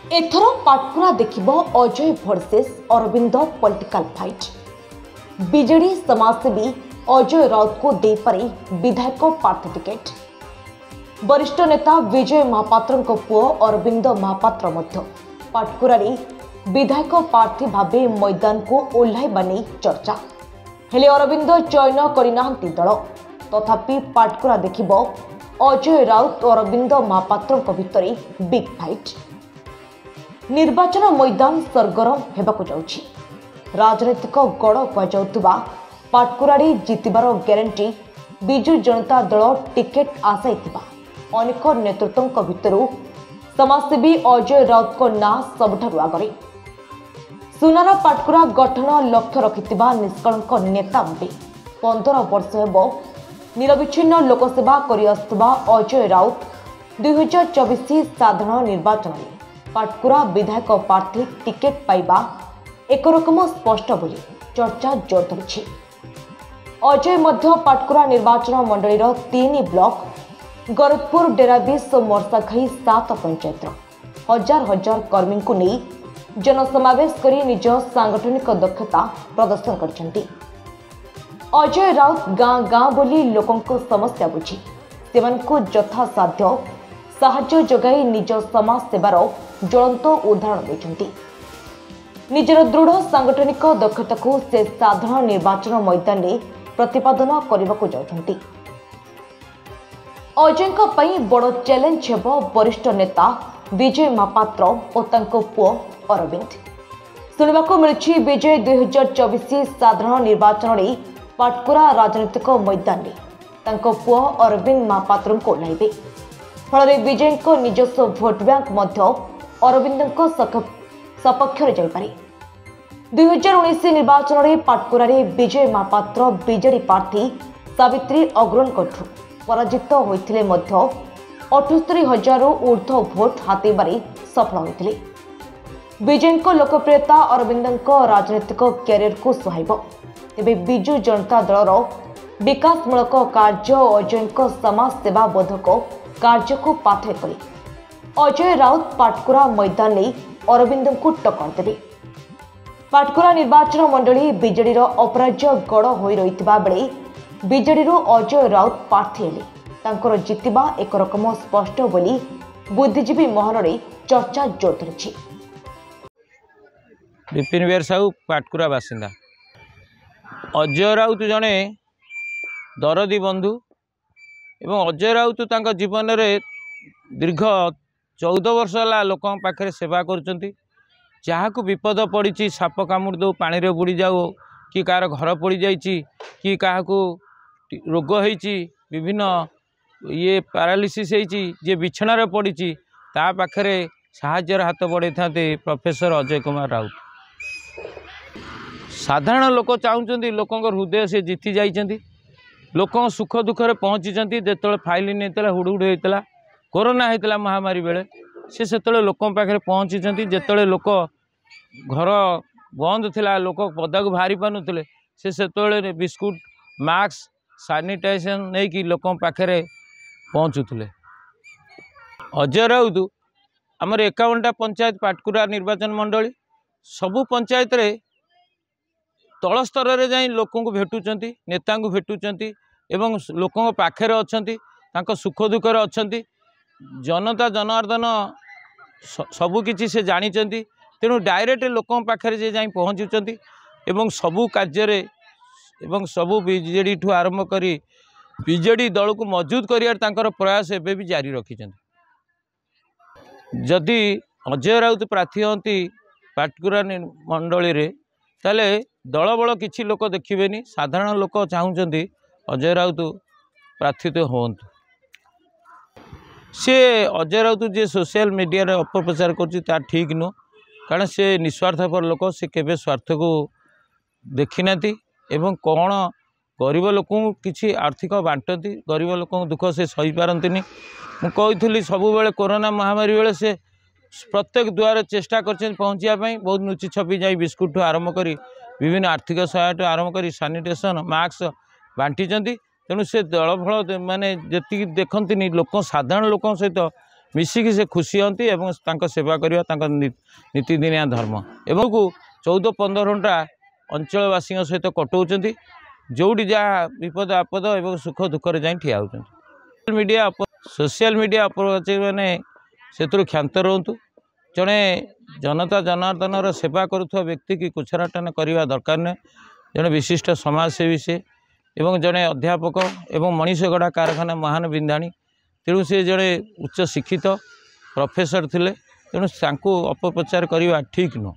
एथर पाटकुरा देखिब Ajay versus Arvind political fight. BJD समाजसेवी अजय राउत को दे पारे विधायक प्रार्थी टिकेट। वरिष्ठ नेता विजय महापात्र पुओ अरविंद महापात्र मध्य पाटकुरा विधायक प्रार्थी भावे मैदान को ओह्लाइबा नहीं चर्चा। हेले अरविंद चयन करना दल तथापि पाटकुरा देखिब अजय राउत और अरविंद महापात्र भितर बिग फाइट। निर्वाचन मैदान सरगरम हेबाकु जाउछि। राजनीतिक गड़ कुआ पाटकुराड़ी जितबार ग्यारंटी विजु जनता दल टिकेट आशाइथिबा अनेक नेतृत्व भितर समाजसेवी अजय राउत को ना सबुठारु आगरे। सुनार पाटकुरा गठन लक्ष्य रखिथिबा निष्कलंक नेता भावे 15 वर्ष हेबो निरविच्छिन्न लोकसेवा करि आसुथिबा अजय राउत 2024 साधारण निर्वाचन में पाटकुरा विधायक प्रार्थी टिकेट पाइबा एक रकम स्पष्ट बोली चर्चा जोर धरी। अजय मध्य पाटकुरा निर्वाचन मंडली 3 ब्लॉक गरजपुर डेराबिस और मर्साखाई 7 पंचायत हजार हजार कर्मी को नहीं जनसमावेश करी निज सांगठनिक दक्षता प्रदर्शन करछंती। अजय राउत गाँ गाँ बोली लोकों समस्या बुझी सेमानकु यथासाध्य साहाय्य जगाई निज समाज सेवार ज्वलंत उदाहरण देछंती। निजर दृढ़ सांगठनिक दक्षता को से साधारण निर्वाचन मैदान में प्रतिपादन करने जाउछंती। अजयଙ୍କ ପାଇଁ बड़ चैलेंज हेबो वरिष्ठ नेता विजय महापात्र और तांको पुओ अरविंद। सुनिबाको मिलछि विजय 2024 साधारण निर्वाचन में पाटकुरा राजनीतिक मैदान में तांको पुओ अरविंद महापात्र को ओह्लाइबे। फल विजय को निजस्व भोट बैंक मध्य अरविंद सपक्ष जाइपारे। 2019 निर्वाचन में पाटकुरा विजय महापात्र बीजेडी प्रार्थी सावित्री अग्रवाल पराजित होते 78,000 ऊर्ध्व भोट हातेबारे सफल होते। विजय लोकप्रियता अरविंद राजनीतिक क्यारियर को सुहाइब। तेबे विजु जनता दलर विकासमूलक कार्य अजय समाज सेवा बोधक कार्य को पाथे करी अजय राउत पाटकुरा मैदान में अरविंद को टक्कर देवे। पाटकुरा निर्वाचन मंडली बीजेडी अपराज्य गड़ हो रही बेले बीजेडी अजय राउत प्रार्थी हेले तांकर जितिबा एक रकम स्पष्ट बोली बुद्धिजीवी महल में चर्चा जोर धरी। विपिन बेर साहू पाटकुरा बासिंदा। अजय राउत जड़े दरदी बंधु एवं अजय राउत तांका जीवन में दीर्घ 14 वर्ष है लोक पाखे सेवा कर जहाँ को विपद पड़ी साप कामुड़ दो पानी रे बुड़ी जाओ कि कार घर पड़ जाइए कि क्या रोग होती विभिन्न ये पैरालिसिस जे बिछणार पड़ी ता पाखे साहाय्यर हाथ बढ़े था प्रोफेसर अजय कुमार राउत। साधारण लोक चाहते लोकों हृदय से जीति जाइए लोक सुख दुखरे पहुँची जो फाइल नहीं हुड़हुड़ होता कोरोना होता महामारी बेले से लोक पाखे पहुँची जो लोक घर बंद थिला लोक पदा को बाहरी पानुले से बिस्कुट मास्क सानिटाइजेशन नहीं कि लोक पाखे पहुँचुले। अजय राउत आमर 51टा पंचायत पाटकुरा निर्वाचन मंडली सबु पंचायत रे तल स्तर में जाई लोक भेटुंट नेता भेटुंट एवं लोकों पाखे अच्छा सुख दुखर अच्छा जनता जनार्दन सबुकिछि से जानी तेणु डायरेक्ट लोकों पाखे जे जाई पहुँचुंट एवं सबु कार्य एवं सबु बीजेडी ठू आरंभ करी बीजेडी दल को मजबूत कर प्रयास एवं भी जारी रखिंट। जदि अजय राउत प्रार्थी हती पाटकुरा मंडली रे ताले दल बल किसी लोक देखिए साधारण लोक चाहते अजय राउत प्रार्थी तो हूँ सी अजय राउत जे सोशल मीडिया रे अपप्रचार कर ठीक नुह कारण से निस्वार्थपर लोक से केबे स्वार्थ को देखिना एवं कौन गरीब लोक किसी आर्थिक बांटती गरीब लोक दुख से सही पारती मुझे सबु बेले कोरोना महामारी बेले से प्रत्येक द्वार चेष्टा कर पहुँचापी बहुत नुची छपी जाए बिस्कुट आरंभ कर विभिन्न आर्थिक सहायता आरंभ कर सानिटेसन मास्क बांटी तेणु से दल फल माने जी देखती लोक साधारण लोक सहित मिसिकी से खुशी हंती एवं तांको सेवा करवा तांको नीतिदिनिया धर्म एवं को 14-15 घंटा अंचलवासी सहित कटौती जोड़ी जहाँ विपद आपद और सुख दुखर जाए ठिया होती सोशल मीडिया अपराधी मैंने से क्षांत रुहतु जड़े जनता जनार्दन सेवा करुवा व्यक्ति की कुछराटन करने दरकार नहीं जड़े विशिष्ट समाजसेवी से एवं जड़े अध्यापक एवं मनीषगढ़ा कारखाना महान बिंदाणी तेणु से जड़े उच्च शिक्षित प्रोफेसर थिले तेणु अपप्रचार करवा ठीक नुह।